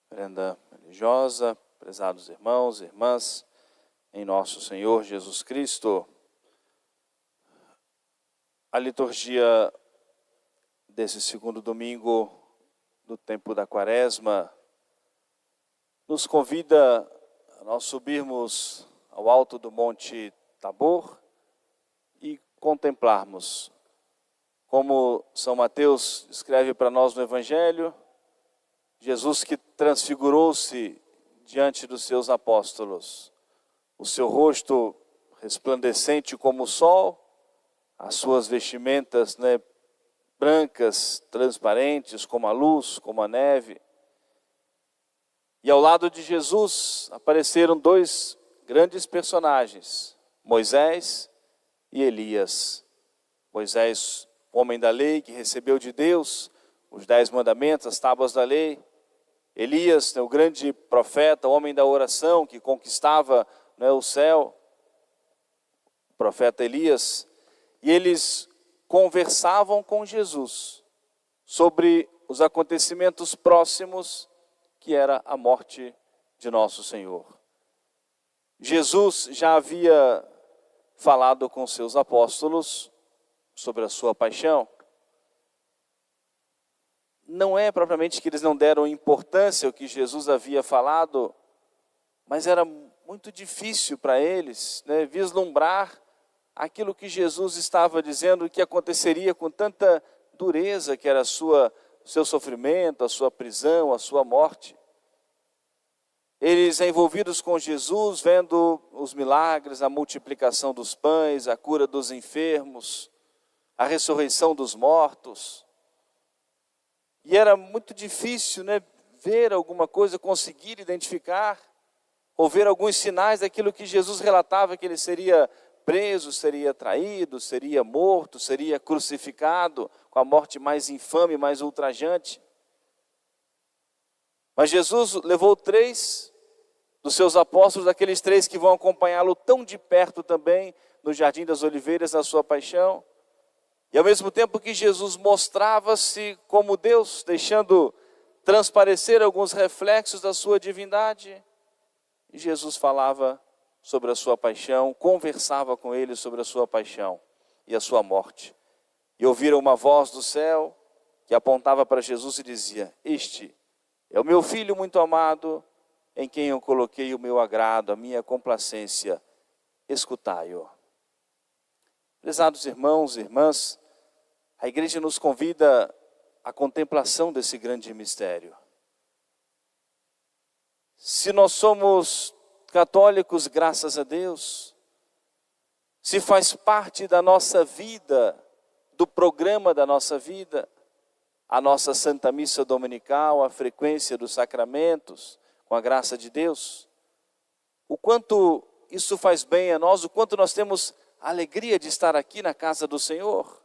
Oferenda religiosa, prezados irmãos e irmãs, em nosso Senhor Jesus Cristo. A liturgia desse segundo domingo do tempo da Quaresma nos convida a nós subirmos ao alto do Monte Tabor e contemplarmos, como São Mateus escreve para nós no Evangelho, Jesus que transfigurou-se diante dos seus apóstolos, o seu rosto resplandecente como o sol, as suas vestimentas brancas, transparentes como a luz, como a neve. E ao lado de Jesus apareceram dois grandes personagens, Moisés e Elias. Moisés, homem da lei, que recebeu de Deus os 10 mandamentos, as tábuas da lei. Elias, o grande profeta, homem da oração, que conquistava o céu. O profeta Elias. E eles conversavam com Jesus sobre os acontecimentos próximos, que era a morte de nosso Senhor. Jesus já havia falado com seus apóstolos sobre a sua paixão. Não é propriamente que eles não deram importância ao que Jesus havia falado, mas era muito difícil para eles vislumbrar aquilo que Jesus estava dizendo que aconteceria com tanta dureza, que era o seu sofrimento, a sua prisão, a sua morte. Eles envolvidos com Jesus, vendo os milagres, a multiplicação dos pães, a cura dos enfermos, a ressurreição dos mortos. E era muito difícil ver alguma coisa, conseguir identificar, ou ver alguns sinais daquilo que Jesus relatava, que ele seria preso, seria traído, seria morto, seria crucificado, com a morte mais infame, mais ultrajante. Mas Jesus levou 3 dos seus apóstolos, aqueles 3 que vão acompanhá-lo tão de perto também, no Jardim das Oliveiras, na sua paixão. E ao mesmo tempo que Jesus mostrava-se como Deus, deixando transparecer alguns reflexos da sua divindade, e Jesus falava sobre a sua paixão, conversava com eles sobre a sua paixão e a sua morte. E ouviram uma voz do céu que apontava para Jesus e dizia: "Este é o meu Filho muito amado, em quem eu coloquei o meu agrado, a minha complacência, escutai-o." Prezados irmãos e irmãs, a igreja nos convida à contemplação desse grande mistério. Se nós somos católicos, graças a Deus, se faz parte da nossa vida, do programa da nossa vida, a nossa Santa Missa Dominical, a frequência dos sacramentos, com a graça de Deus, o quanto isso faz bem a nós, o quanto nós temos a alegria de estar aqui na casa do Senhor,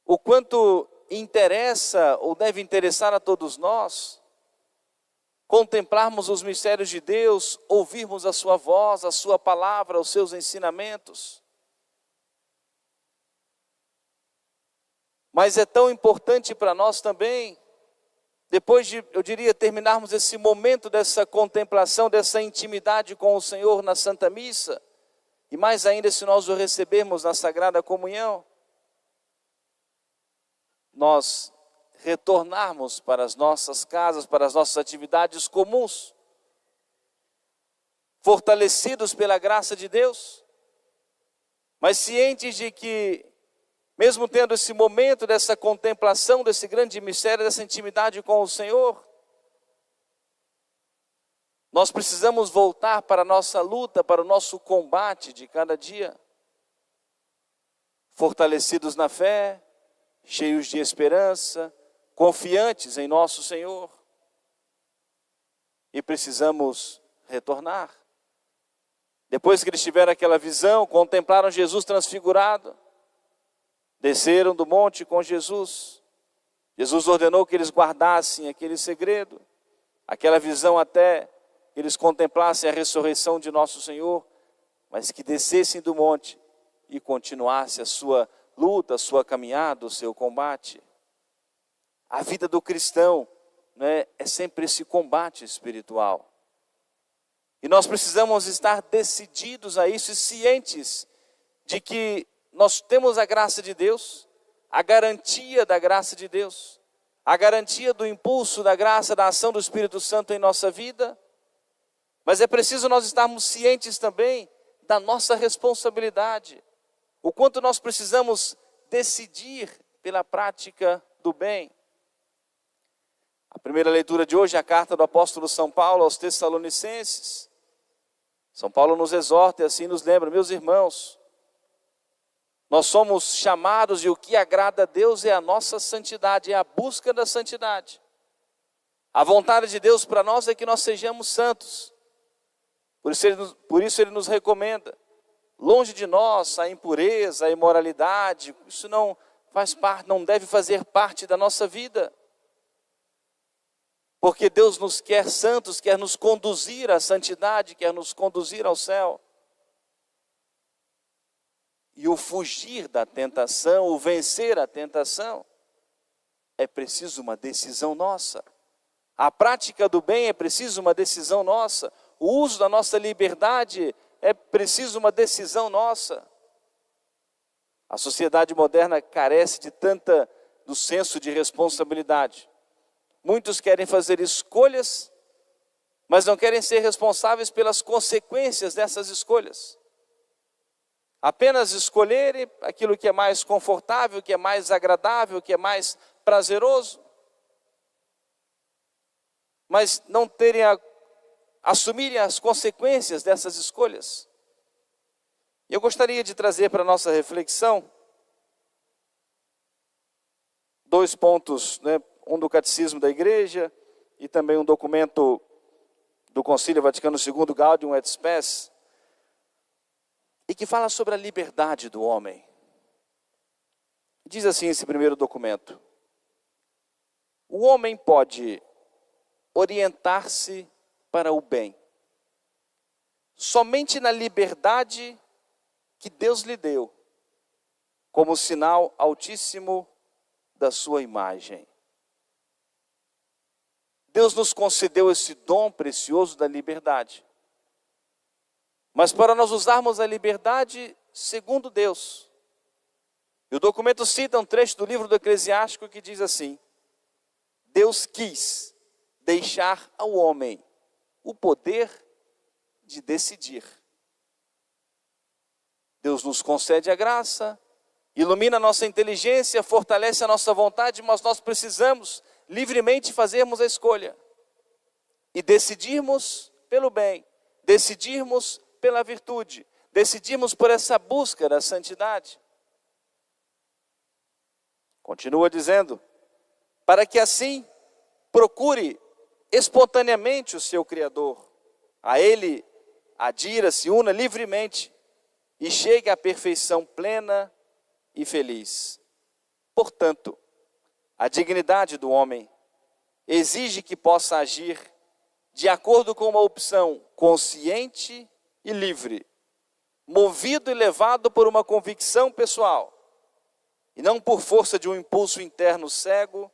o quanto interessa ou deve interessar a todos nós contemplarmos os mistérios de Deus, ouvirmos a sua voz, a sua palavra, os seus ensinamentos. Mas é tão importante para nós também, depois de, eu diria, terminarmos esse momento dessa contemplação, dessa intimidade com o Senhor na Santa Missa, e mais ainda se nós o recebermos na Sagrada Comunhão, nós retornarmos para as nossas casas, para as nossas atividades comuns, fortalecidos pela graça de Deus, mas cientes de que, mesmo tendo esse momento dessa contemplação, desse grande mistério, dessa intimidade com o Senhor, nós precisamos voltar para a nossa luta, para o nosso combate de cada dia, fortalecidos na fé, cheios de esperança, confiantes em nosso Senhor. E precisamos retornar. Depois que eles tiveram aquela visão, contemplaram Jesus transfigurado, desceram do monte com Jesus. Jesus ordenou que eles guardassem aquele segredo, aquela visão até que eles contemplassem a ressurreição de nosso Senhor, mas que descessem do monte e continuassem a sua luta, a sua caminhada, o seu combate. A vida do cristão, né, é sempre esse combate espiritual. E nós precisamos estar decididos a isso e cientes de que nós temos a graça de Deus, a garantia da graça de Deus, a garantia do impulso da graça, da ação do Espírito Santo em nossa vida. Mas é preciso nós estarmos cientes também da nossa responsabilidade, o quanto nós precisamos decidir pela prática do bem. A primeira leitura de hoje é a carta do apóstolo São Paulo aos Tessalonicenses. São Paulo nos exorta e assim nos lembra: meus irmãos, nós somos chamados e o que agrada a Deus é a nossa santidade, é a busca da santidade. A vontade de Deus para nós é que nós sejamos santos. Por isso ele nos recomenda: longe de nós a impureza, a imoralidade, isso não faz parte, não deve fazer parte da nossa vida. Porque Deus nos quer santos, quer nos conduzir à santidade, quer nos conduzir ao céu. E o fugir da tentação, o vencer a tentação, é preciso uma decisão nossa. A prática do bem é preciso uma decisão nossa. O uso da nossa liberdade é preciso uma decisão nossa. A sociedade moderna carece do senso de responsabilidade. Muitos querem fazer escolhas, mas não querem ser responsáveis pelas consequências dessas escolhas. Apenas escolherem aquilo que é mais confortável, que é mais agradável, que é mais prazeroso, mas não assumirem as consequências dessas escolhas. Eu gostaria de trazer para a nossa reflexão 2 pontos, né? Um do Catecismo da Igreja e também um documento do Concílio Vaticano II, Gaudium et Spes, e que fala sobre a liberdade do homem. Diz assim esse primeiro documento: o homem pode orientar-se para o bem somente na liberdade que Deus lhe deu, como sinal altíssimo da sua imagem. Deus nos concedeu esse dom precioso da liberdade. Mas para nós usarmos a liberdade segundo Deus. E o documento cita um trecho do livro do Eclesiástico que diz assim: Deus quis deixar ao homem o poder de decidir. Deus nos concede a graça, ilumina a nossa inteligência, fortalece a nossa vontade, mas nós precisamos livremente fazermos a escolha e decidirmos pelo bem, decidirmos pela virtude, decidirmos por essa busca da santidade. Continua dizendo: para que assim procure espontaneamente o seu Criador, a Ele adira, se una livremente e chegue à perfeição plena e feliz. Portanto, a dignidade do homem exige que possa agir de acordo com uma opção consciente e livre, movido e levado por uma convicção pessoal, e não por força de um impulso interno cego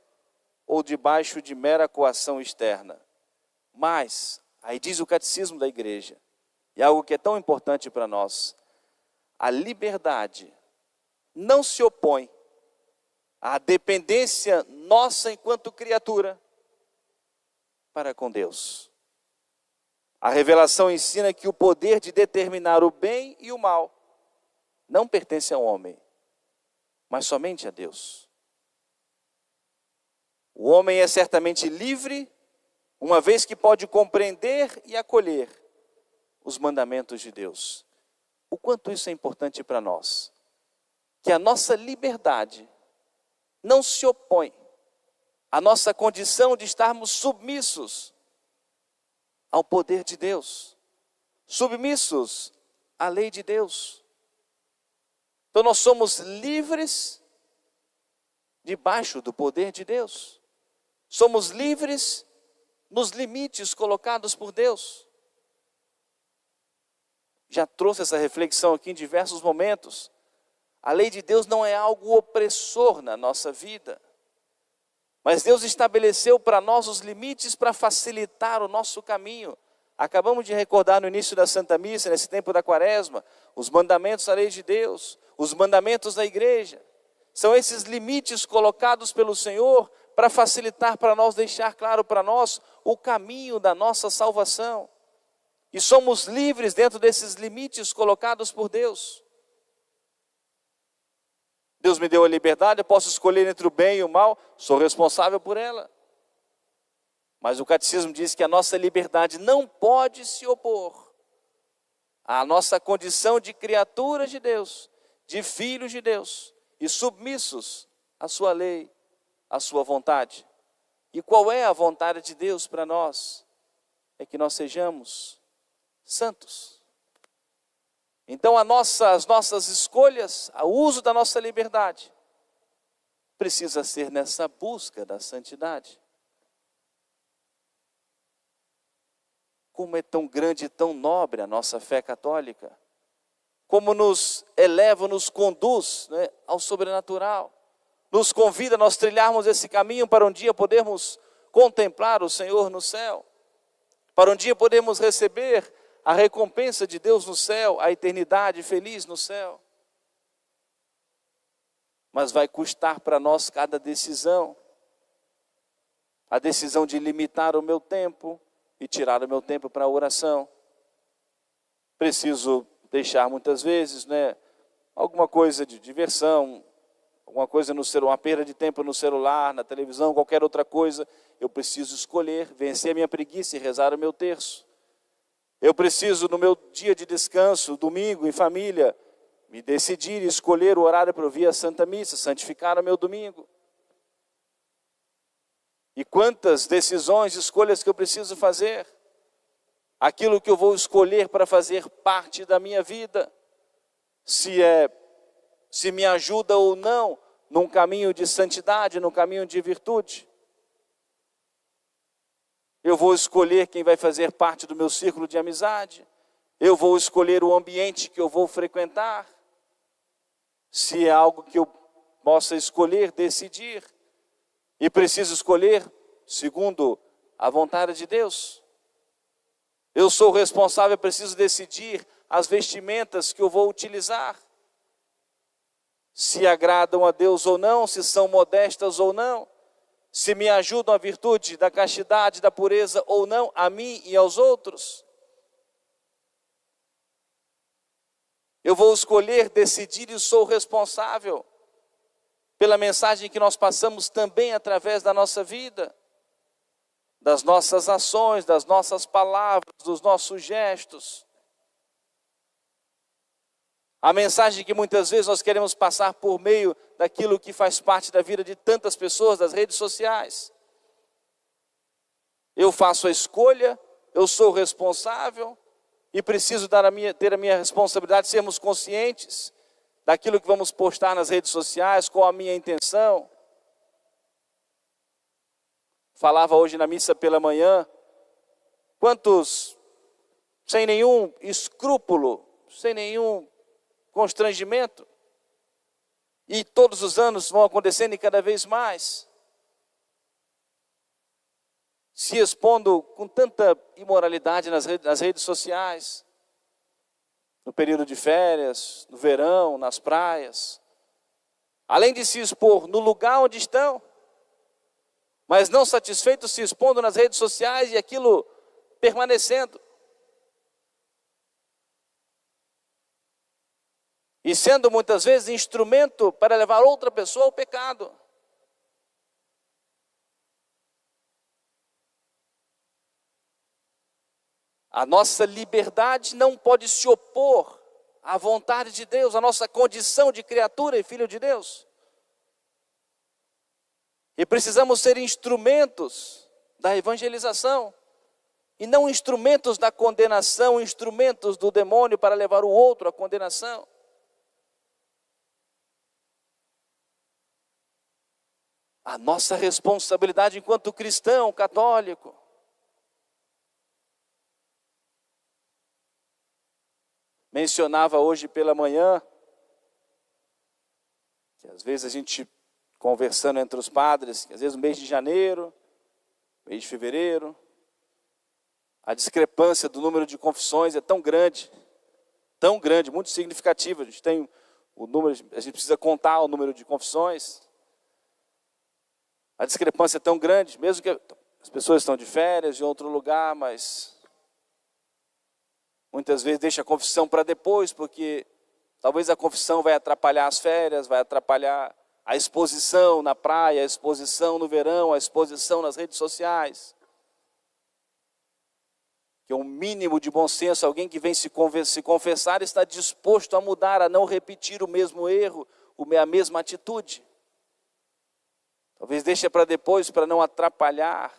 ou debaixo de mera coação externa. Mas, aí diz o Catecismo da Igreja, e algo que é tão importante para nós: a liberdade não se opõe à dependência nossa enquanto criatura para com Deus. A revelação ensina que o poder de determinar o bem e o mal não pertence ao homem, mas somente a Deus. O homem é certamente livre, uma vez que pode compreender e acolher os mandamentos de Deus. O quanto isso é importante para nós. Que a nossa liberdade não se opõe à nossa condição de estarmos submissos ao poder de Deus, submissos à lei de Deus. Então nós somos livres debaixo do poder de Deus. Somos livres nos limites colocados por Deus. Já trouxe essa reflexão aqui em diversos momentos. A lei de Deus não é algo opressor na nossa vida. Mas Deus estabeleceu para nós os limites para facilitar o nosso caminho. Acabamos de recordar no início da Santa Missa, nesse tempo da Quaresma, os mandamentos da lei de Deus, os mandamentos da igreja. São esses limites colocados pelo Senhor para facilitar para nós, deixar claro para nós o caminho da nossa salvação. E somos livres dentro desses limites colocados por Deus. Deus me deu a liberdade, eu posso escolher entre o bem e o mal, sou responsável por ela. Mas o catecismo diz que a nossa liberdade não pode se opor à nossa condição de criaturas de Deus, de filhos de Deus, e submissos à sua lei, à sua vontade. E qual é a vontade de Deus para nós? É que nós sejamos santos. Então as nossas escolhas, o uso da nossa liberdade, precisa ser nessa busca da santidade. Como é tão grande e tão nobre a nossa fé católica. Como nos eleva, nos conduz, né, ao sobrenatural. Nos convida a nós trilharmos esse caminho para um dia podermos contemplar o Senhor no céu. Para um dia podermos receber a recompensa de Deus no céu, a eternidade feliz no céu. Mas vai custar para nós cada decisão. A decisão de limitar o meu tempo e tirar o meu tempo para a oração. Preciso deixar muitas vezes, né, alguma coisa de diversão, alguma coisa no celular, uma perda de tempo no celular, na televisão, qualquer outra coisa. Eu preciso escolher, vencer a minha preguiça e rezar o meu terço. Eu preciso, no meu dia de descanso, domingo, em família, me decidir e escolher o horário para ouvir a Santa Missa, santificar o meu domingo. E quantas decisões, escolhas que eu preciso fazer. Aquilo que eu vou escolher para fazer parte da minha vida. Se me ajuda ou não num caminho de santidade, num caminho de virtude. Eu vou escolher quem vai fazer parte do meu círculo de amizade. Eu vou escolher o ambiente que eu vou frequentar. Se é algo que eu possa escolher, decidir. E preciso escolher segundo a vontade de Deus. Eu sou responsável, preciso decidir as vestimentas que eu vou utilizar. Se agradam a Deus ou não, se são modestas ou não. Se me ajudam a virtude da castidade, da pureza ou não, a mim e aos outros. Eu vou escolher, decidir e sou responsável pela mensagem que nós passamos também através da nossa vida, das nossas ações, das nossas palavras, dos nossos gestos. A mensagem que muitas vezes nós queremos passar por meio daquilo que faz parte da vida de tantas pessoas, das redes sociais. Eu faço a escolha, eu sou responsável e preciso ter a minha responsabilidade, sermos conscientes daquilo que vamos postar nas redes sociais, qual a minha intenção. Falava hoje na missa pela manhã, quantos, sem nenhum escrúpulo, sem nenhum constrangimento, e todos os anos vão acontecendo e cada vez mais, se expondo com tanta imoralidade nas redes sociais, no período de férias, no verão, nas praias, além de se expor no lugar onde estão, mas não satisfeitos, se expondo nas redes sociais e aquilo permanecendo. E sendo muitas vezes instrumento para levar outra pessoa ao pecado. A nossa liberdade não pode se opor à vontade de Deus, à nossa condição de criatura e filho de Deus. E precisamos ser instrumentos da evangelização, e não instrumentos da condenação, instrumentos do demônio para levar o outro à condenação. A nossa responsabilidade enquanto cristão, católico. Mencionava hoje pela manhã, que às vezes a gente conversando entre os padres, que às vezes no mês de janeiro, mês de fevereiro, a discrepância do número de confissões é tão grande, muito significativa. A gente tem o número, a gente precisa contar o número de confissões. A discrepância é tão grande, mesmo que as pessoas estão de férias em outro lugar, mas muitas vezes deixa a confissão para depois, porque talvez a confissão vai atrapalhar as férias, vai atrapalhar a exposição na praia, a exposição no verão, a exposição nas redes sociais. Que é um mínimo de bom senso, alguém que vem se confessar está disposto a mudar, a não repetir o mesmo erro, a mesma atitude. Talvez deixe para depois, para não atrapalhar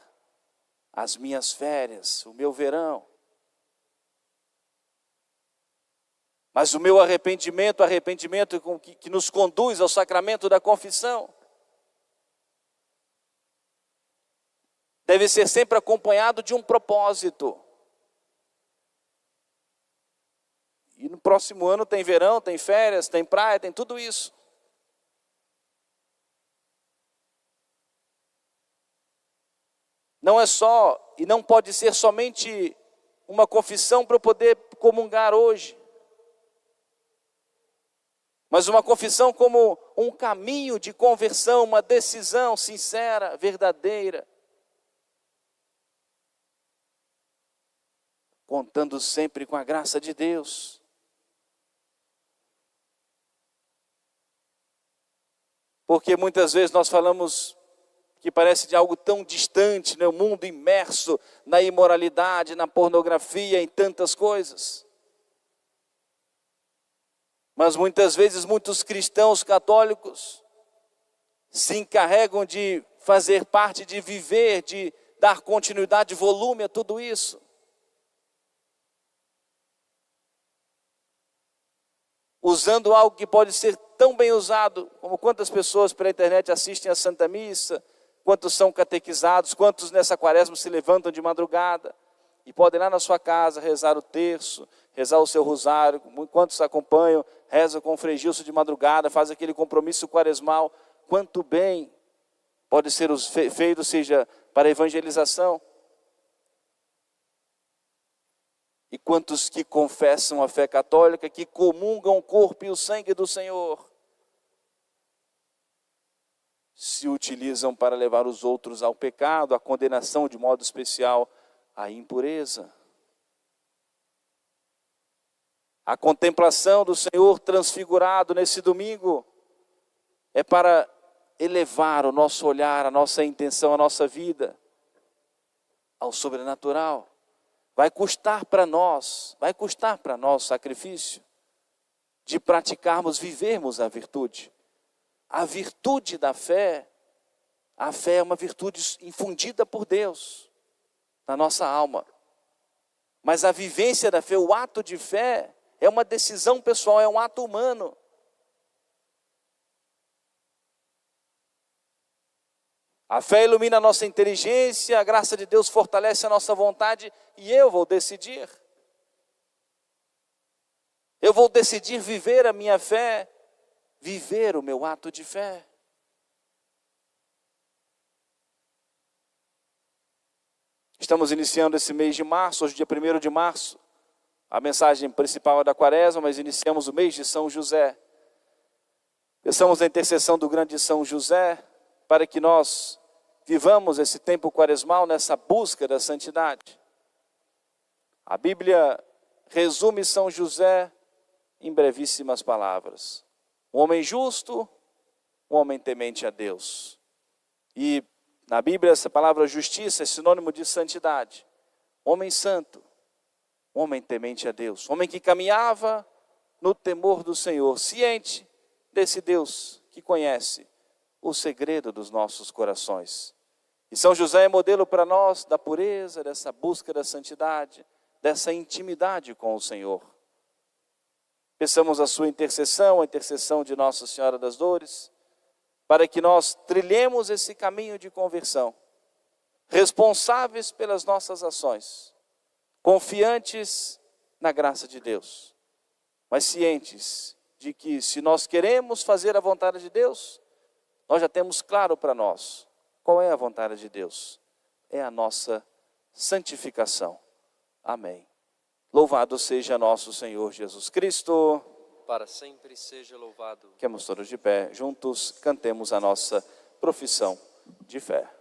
as minhas férias, o meu verão. Mas o meu arrependimento que nos conduz ao sacramento da confissão, deve ser sempre acompanhado de um propósito. E no próximo ano tem verão, tem férias, tem praia, tem tudo isso. Não é só, e não pode ser somente uma confissão para eu poder comungar hoje. Mas uma confissão como um caminho de conversão, uma decisão sincera, verdadeira. Contando sempre com a graça de Deus. Porque muitas vezes nós falamos que parece de algo tão distante, né? O mundo imerso na imoralidade, na pornografia, em tantas coisas. Mas muitas vezes muitos cristãos católicos se encarregam de fazer parte, de viver, de dar continuidade, volume a tudo isso. Usando algo que pode ser tão bem usado, como quantas pessoas pela internet assistem a Santa Missa, quantos são catequizados, quantos nessa quaresma se levantam de madrugada e podem lá na sua casa rezar o terço, rezar o seu rosário, quantos acompanham, rezam com o Frei Gilson de madrugada, fazem aquele compromisso quaresmal, quanto bem pode ser feito, seja para a evangelização. E quantos que confessam a fé católica, que comungam o corpo e o sangue do Senhor, se utilizam para levar os outros ao pecado, à condenação, de modo especial à impureza. A contemplação do Senhor transfigurado nesse domingo é para elevar o nosso olhar, a nossa intenção, a nossa vida ao sobrenatural. Vai custar para nós o sacrifício de praticarmos, vivermos a virtude. A virtude da fé, a fé é uma virtude infundida por Deus na nossa alma. Mas a vivência da fé, o ato de fé, é uma decisão pessoal, é um ato humano. A fé ilumina a nossa inteligência, a graça de Deus fortalece a nossa vontade e eu vou decidir. Eu vou decidir viver a minha fé, viver o meu ato de fé. Estamos iniciando esse mês de março, hoje dia 1º de março. A mensagem principal é da quaresma, mas iniciamos o mês de São José. Peçamos a intercessão do grande São José, para que nós vivamos esse tempo quaresmal nessa busca da santidade. A Bíblia resume São José em brevíssimas palavras. Um homem justo, um homem temente a Deus. E na Bíblia essa palavra justiça é sinônimo de santidade. Homem santo, homem temente a Deus. Homem que caminhava no temor do Senhor, ciente desse Deus que conhece o segredo dos nossos corações. E São José é modelo para nós da pureza, dessa busca da santidade, dessa intimidade com o Senhor. Peçamos a sua intercessão, a intercessão de Nossa Senhora das Dores, para que nós trilhemos esse caminho de conversão, responsáveis pelas nossas ações, confiantes na graça de Deus, mas cientes de que se nós queremos fazer a vontade de Deus, nós já temos claro para nós qual é a vontade de Deus. É a nossa santificação. Amém. Louvado seja nosso Senhor Jesus Cristo. Para sempre seja louvado. Ficamos todos de pé, juntos cantemos a nossa profissão de fé.